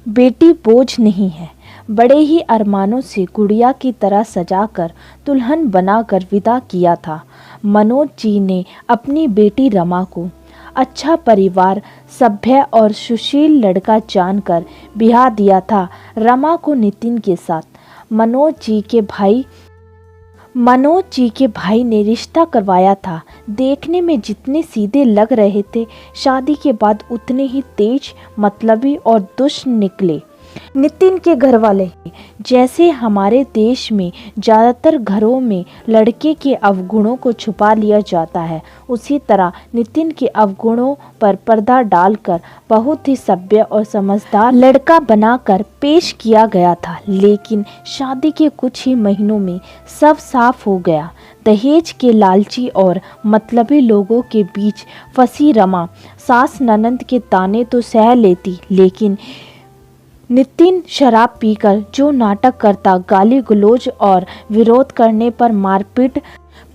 बेटी बोझ नहीं है। बड़े ही अरमानों से गुड़िया की तरह सजाकर दुल्हन बनाकर विदा किया था। मनोज जी ने अपनी बेटी रमा को अच्छा परिवार, सभ्य और सुशील लड़का जानकर ब्याह दिया था रमा को नितिन के साथ। मनोज जी के भाई ने रिश्ता करवाया था। देखने में जितने सीधे लग रहे थे, शादी के बाद उतने ही तेज, मतलबी और दुष्ट निकले। नितिन के घर वाले, जैसे हमारे देश में ज़्यादातर घरों में लड़के के अवगुणों को छुपा लिया जाता है, उसी तरह नितिन के अवगुणों पर पर्दा डालकर बहुत ही सभ्य और समझदार लड़का बनाकर पेश किया गया था। लेकिन शादी के कुछ ही महीनों में सब साफ हो गया। दहेज के लालची और मतलबी लोगों के बीच फंसी रमा सास ननद के ताने तो सह लेती, लेकिन नितिन शराब पीकर जो नाटक करता, गाली गलौज और विरोध करने पर मारपीट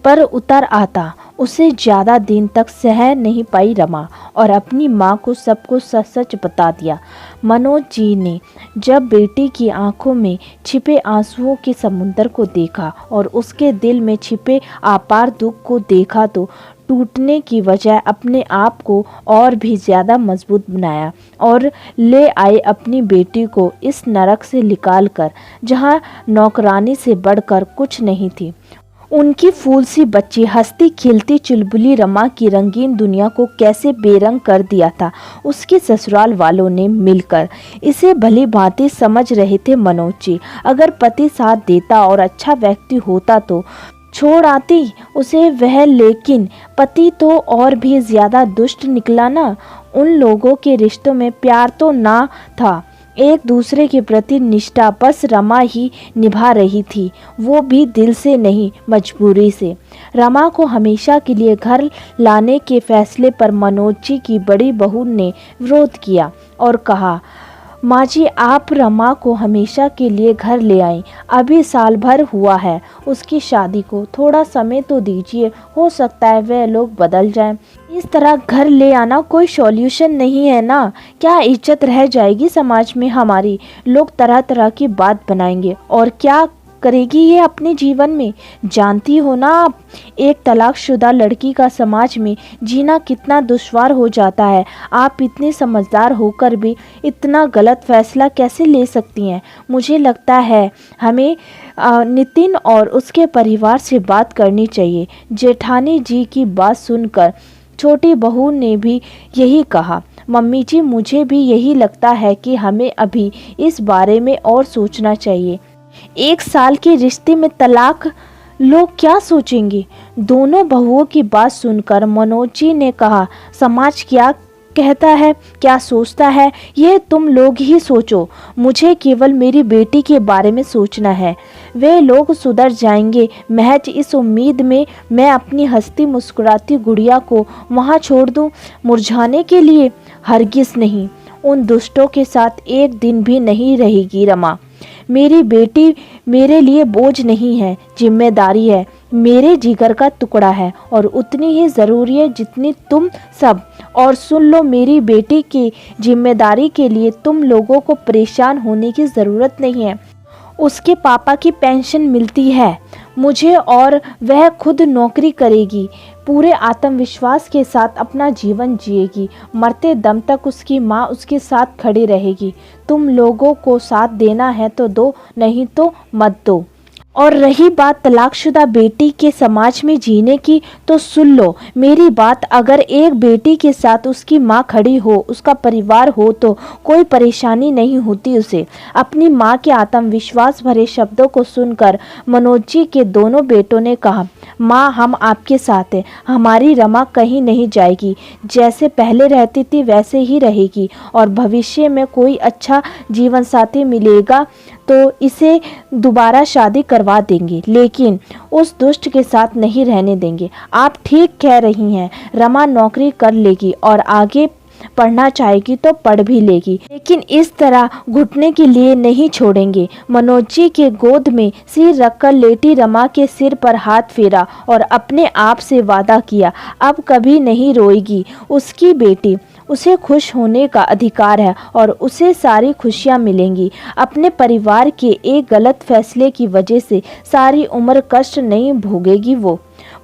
पर उतर आता, उसे ज़्यादा दिन तक सह नहीं पाई रमा और अपनी माँ को सब कुछ सच सच बता दिया। मनोज जी ने जब बेटी की आंखों में छिपे आंसुओं के समुद्र को देखा और उसके दिल में छिपे अपार दुख को देखा तो टूटने की बजाय अपने आप को और भी ज़्यादा मजबूत बनाया और ले आए अपनी बेटी को इस नरक से निकाल कर, जहाँ नौकरानी से बढ़कर कुछ नहीं थी। उनकी फूल सी बच्ची हंसती खिलती चुलबुली रमा की रंगीन दुनिया को कैसे बेरंग कर दिया था उसके ससुराल वालों ने मिलकर। इसे भली भांति समझ रहे थे मनोज जी। अगर पति साथ देता और अच्छा व्यक्ति होता तो छोड़ आती उसे वह, लेकिन पति तो और भी ज़्यादा दुष्ट निकला ना। उन लोगों के रिश्तों में प्यार तो ना था, एक दूसरे के प्रति निष्ठा बस रमा ही निभा रही थी, वो भी दिल से नहीं, मजबूरी से। रमा को हमेशा के लिए घर लाने के फैसले पर मनोज जी की बड़ी बहू ने विरोध किया और कहा, माँ जी आप रमा को हमेशा के लिए घर ले आएं, अभी साल भर हुआ है उसकी शादी को, थोड़ा समय तो दीजिए, हो सकता है वह लोग बदल जाएं। इस तरह घर ले आना कोई सॉल्यूशन नहीं है ना, क्या इज्जत रह जाएगी समाज में हमारी, लोग तरह तरह की बात बनाएंगे और क्या करेगी ये अपने जीवन में। जानती हो ना आप, एक तलाकशुदा लड़की का समाज में जीना कितना दुश्वार हो जाता है। आप इतनी समझदार होकर भी इतना गलत फैसला कैसे ले सकती हैं। मुझे लगता है हमें नितिन और उसके परिवार से बात करनी चाहिए। जेठानी जी की बात सुनकर छोटी बहू ने भी यही कहा। मम्मी जी मुझे भी यही लगता है कि हमें अभी इस बारे में और सोचना चाहिए। 1 साल के रिश्ते में तलाक, लोग क्या सोचेंगे। दोनों बहुओं की बात सुनकर मनोज जी ने कहा, समाज क्या कहता है, क्या सोचता है, यह तुम लोग ही सोचो। मुझे केवल मेरी बेटी के बारे में सोचना है। वे लोग सुधर जाएंगे, महज इस उम्मीद में मैं अपनी हंसती मुस्कुराती गुड़िया को वहाँ छोड़ दूँ मुरझाने के लिए। हरगिज़ नहीं, उन दुष्टों के साथ एक दिन भी नहीं रहेगी रमा। मेरी बेटी मेरे लिए बोझ नहीं है, जिम्मेदारी है, मेरे जिगर का टुकड़ा है और उतनी ही ज़रूरी है जितनी तुम सब। और सुन लो, मेरी बेटी की जिम्मेदारी के लिए तुम लोगों को परेशान होने की ज़रूरत नहीं है। उसके पापा की पेंशन मिलती है मुझे और वह खुद नौकरी करेगी, पूरे आत्मविश्वास के साथ अपना जीवन जिएगी। मरते दम तक उसकी माँ उसके साथ खड़ी रहेगी। तुम लोगों को साथ देना है तो दो, नहीं तो मत दो। और रही बात तलाकशुदा बेटी के समाज में जीने की, तो सुन लो मेरी बात, अगर एक बेटी के साथ उसकी माँ खड़ी हो, उसका परिवार हो, तो कोई परेशानी नहीं होती उसे। अपनी माँ के आत्मविश्वास भरे शब्दों को सुनकर मनोज जी के दोनों बेटों ने कहा, माँ हम आपके साथ हैं, हमारी रमा कहीं नहीं जाएगी, जैसे पहले रहती थी वैसे ही रहेगी और भविष्य में कोई अच्छा जीवन साथी मिलेगा तो इसे दोबारा शादी करवा देंगे, लेकिन उस दुष्ट के साथ नहीं रहने देंगे। आप ठीक कह रही हैं, रमा नौकरी कर लेगी और आगे पढ़ना चाहेगी तो पढ़ भी लेगी, लेकिन इस तरह घुटने के लिए नहीं छोड़ेंगे। मनोज जी के गोद में सिर रखकर लेटी रमा के सिर पर हाथ फेरा और अपने आप से वादा किया, अब कभी नहीं रोएगी उसकी बेटी। उसे खुश होने का अधिकार है और उसे सारी खुशियां मिलेंगी। अपने परिवार के एक गलत फैसले की वजह से सारी उम्र कष्ट नहीं भोगेगी। वो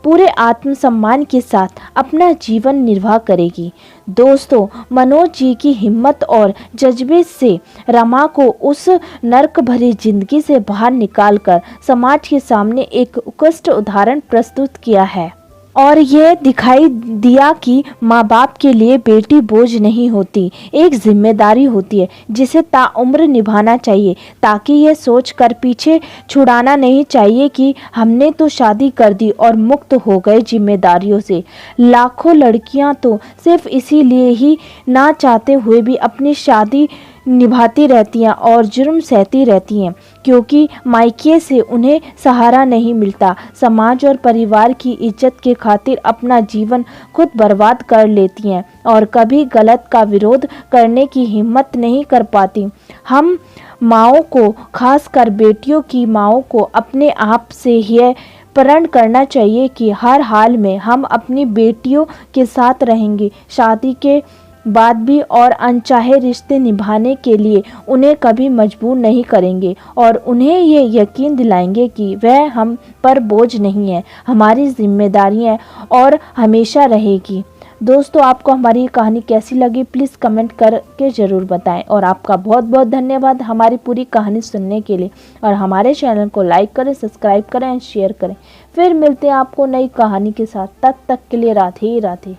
पूरे आत्मसम्मान के साथ अपना जीवन निर्वाह करेगी। दोस्तों, मनोज जी की हिम्मत और जज्बे से रमा को उस नर्क भरी जिंदगी से बाहर निकालकर समाज के सामने एक उत्कृष्ट उदाहरण प्रस्तुत किया है और यह दिखाई दिया कि माँ बाप के लिए बेटी बोझ नहीं होती, एक जिम्मेदारी होती है जिसे ताउम्र निभाना चाहिए, ताकि यह सोच कर पीछे छुड़ाना नहीं चाहिए कि हमने तो शादी कर दी और मुक्त हो गए जिम्मेदारियों से। लाखों लड़कियां तो सिर्फ इसीलिए ही ना चाहते हुए भी अपनी शादी निभाती रहती हैं और जुर्म सहती रहती हैं, क्योंकि मायके से उन्हें सहारा नहीं मिलता। समाज और परिवार की इज्जत के खातिर अपना जीवन खुद बर्बाद कर लेती हैं और कभी गलत का विरोध करने की हिम्मत नहीं कर पाती। हम माँओं को, खासकर बेटियों की माँओं को, अपने आप से यह प्रण करना चाहिए कि हर हाल में हम अपनी बेटियों के साथ रहेंगे, शादी के बाद भी, और अनचाहे रिश्ते निभाने के लिए उन्हें कभी मजबूर नहीं करेंगे और उन्हें ये यकीन दिलाएंगे कि वह हम पर बोझ नहीं है, हमारी जिम्मेदारी है और हमेशा रहेगी। दोस्तों, आपको हमारी ये कहानी कैसी लगी प्लीज़ कमेंट करके ज़रूर बताएं और आपका बहुत बहुत धन्यवाद हमारी पूरी कहानी सुनने के लिए। और हमारे चैनल को लाइक करें, सब्सक्राइब करें, शेयर करें। फिर मिलते हैं आपको नई कहानी के साथ। तब तक के लिए राधे राधे।